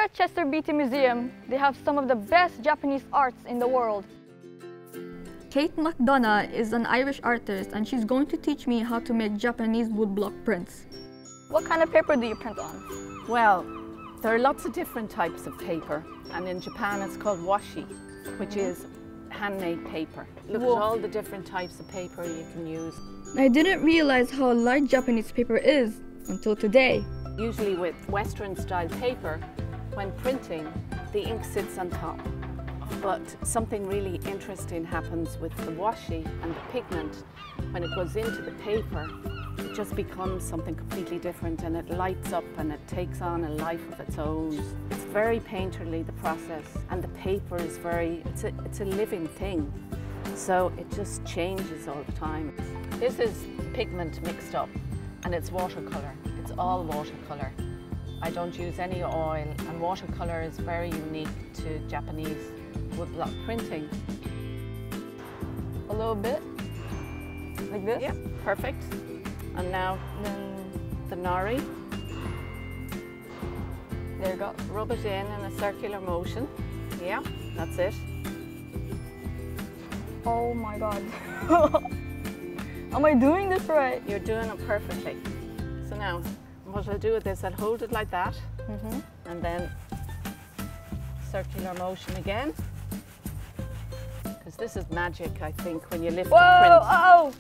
at Chester Beatty Museum, they have some of the best Japanese arts in the world. Kate McDonough is an Irish artist and she's going to teach me how to make Japanese woodblock prints. What kind of paper do you print on? Well, there are lots of different types of paper, and in Japan it's called washi, which is handmade paper. Look at all the different types of paper you can use. I didn't realize how light Japanese paper is until today. Usually with Western style paper, when printing, the ink sits on top. But something really interesting happens with the washi and the pigment. When it goes into the paper, it just becomes something completely different, and it lights up and it takes on a life of its own. It's very painterly, the process, and the paper is it's a living thing. So it just changes all the time. This is pigment mixed up, and it's watercolour. It's all watercolour. I don't use any oil, and watercolour is very unique to Japanese woodblock printing. A little bit, like this? Yeah, perfect. And now the nori. There you go. Rub it in a circular motion. Yeah, that's it. Oh my God. Am I doing this right? You're doing it perfectly. So now, what I'll do with this, I'll hold it like that, and then circular motion again. Because this is magic, I think, when you lift the print.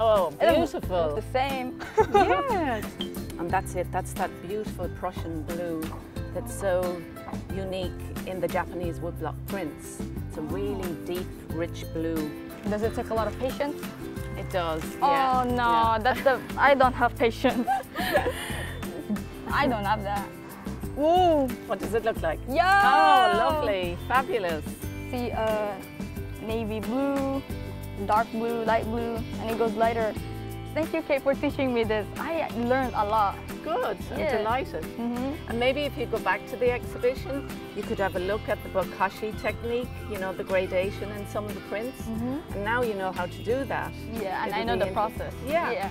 Oh, beautiful. It's the same. Yes. And that's it. That's that beautiful Prussian blue that's so unique in the Japanese woodblock prints. It's a really deep, rich blue. Does it take a lot of patience? It does, yeah. Oh no, that's I don't have patience. I don't have that. Ooh. What does it look like? Yeah. Oh, lovely. Fabulous. See, navy blue, dark blue, light blue, and it goes lighter. Thank you, Kate, for teaching me this. I learned a lot. Good, I'm delighted. And maybe if you go back to the exhibition, you could have a look at the bokashi technique, you know, the gradation in some of the prints. And now you know how to do that. Yeah, and I know the process. Yeah.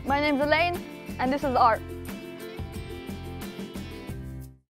My name's Elaine, and this is art.